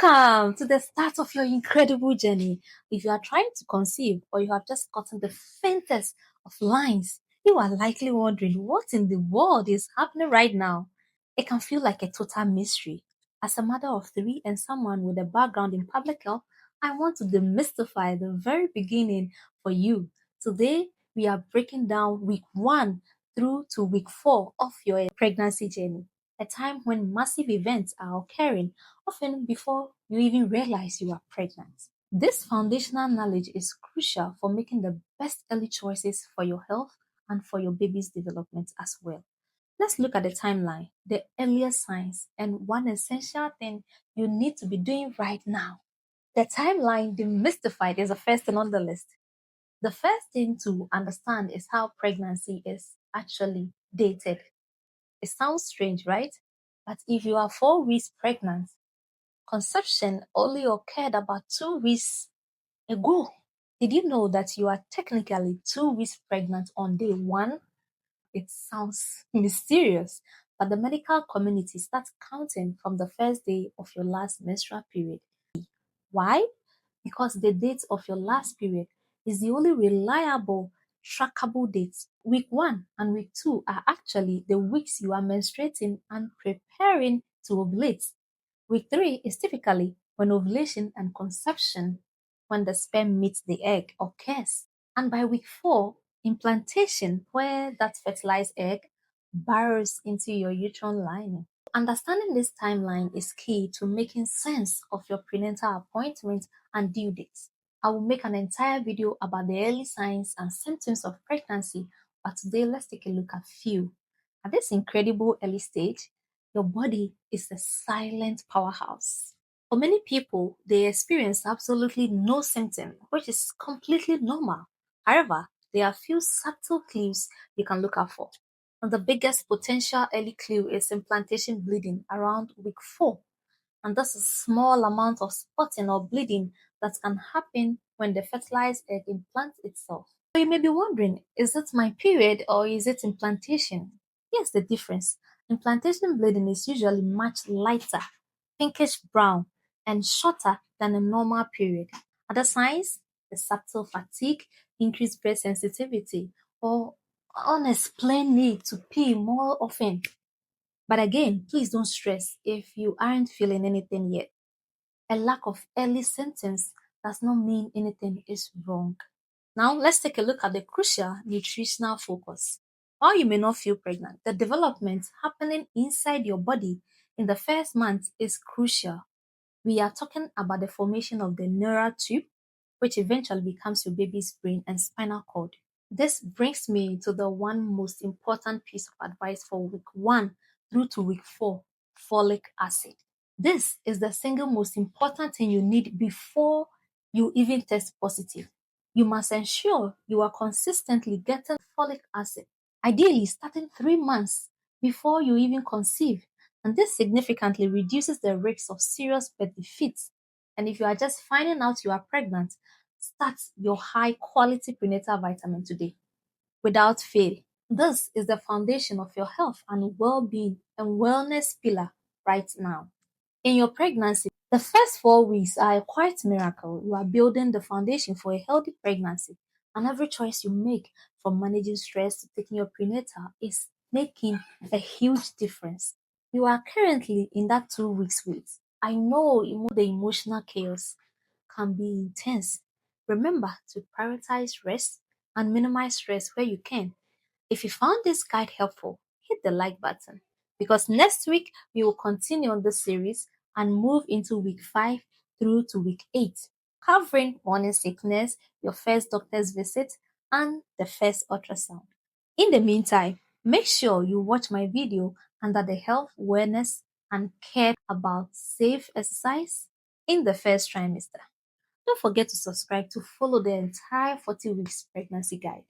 Welcome to the start of your incredible journey. If you are trying to conceive or you have just gotten the faintest of lines, you are likely wondering what in the world is happening right now. It can feel like a total mystery. As a mother of three and someone with a background in public health, I want to demystify the very beginning for you. Today, we are breaking down week 1 through to week 4 of your pregnancy journey, a time when massive events are occurring often before you even realize you are pregnant. This foundational knowledge is crucial for making the best early choices for your health and for your baby's development as well. Let's look at the timeline, the earliest signs, and one essential thing you need to be doing right now. The timeline demystified is the first thing on the list. The first thing to understand is how pregnancy is actually dated. It sounds strange, right? But if you are 4 weeks pregnant, conception only occurred about 2 weeks ago. Did you know that you are technically 2 weeks pregnant on day 1? It sounds mysterious, but the medical community starts counting from the first day of your last menstrual period. Why? Because the date of your last period is the only reliable trackable date. Week 1 and week 2 are actually the weeks you are menstruating and preparing to ovulate. Week 3 is typically when ovulation and conception, when the sperm meets the egg, occurs. And by week 4, implantation, where that fertilized egg burrows into your uterine lining. Understanding this timeline is key to making sense of your prenatal appointment and due dates. I will make an entire video about the early signs and symptoms of pregnancy, but today let's take a look at few. At this incredible early stage, your body is a silent powerhouse. For many people, they experience absolutely no symptom, which is completely normal. However, there are few subtle clues you can look out for. And the biggest potential early clue is implantation bleeding around week 4. And that's a small amount of spotting or bleeding that can happen when the fertilized egg implants itself. So you may be wondering, is it my period or is it implantation? Here's the difference. Implantation bleeding is usually much lighter, pinkish brown, and shorter than a normal period. Other signs, the subtle fatigue, increased breast sensitivity, or unexplained need to pee more often. But again, please don't stress if you aren't feeling anything yet. A lack of early symptoms does not mean anything is wrong. Now, let's take a look at the crucial nutritional focus. While you may not feel pregnant, the development happening inside your body in the first month is crucial. We are talking about the formation of the neural tube, which eventually becomes your baby's brain and spinal cord. This brings me to the one most important piece of advice for week 1 through to week 4, folic acid. This is the single most important thing you need before you even test positive. You must ensure you are consistently getting folic acid, ideally starting 3 months before you even conceive. And this significantly reduces the risks of serious birth defeats. And if you are just finding out you are pregnant, start your high quality prenatal vitamin today without fail. This is the foundation of your health and well being and wellness pillar right now. In your pregnancy, the first 4 weeks are a quiet miracle. You are building the foundation for a healthy pregnancy, and every choice you make, from managing stress to taking your prenatal, is making a huge difference. You are currently in that 2 weeks wait. I know the emotional chaos can be intense. Remember to prioritize rest and minimize stress where you can. If you found this guide helpful, hit the like button because next week we will continue on this series and move into week 5 through to week 8, covering morning sickness, your first doctor's visit, and the first ultrasound. In the meantime, make sure you watch my video under the health, awareness, and care about safe exercise in the first trimester. Don't forget to subscribe to follow the entire 40 weeks pregnancy guide.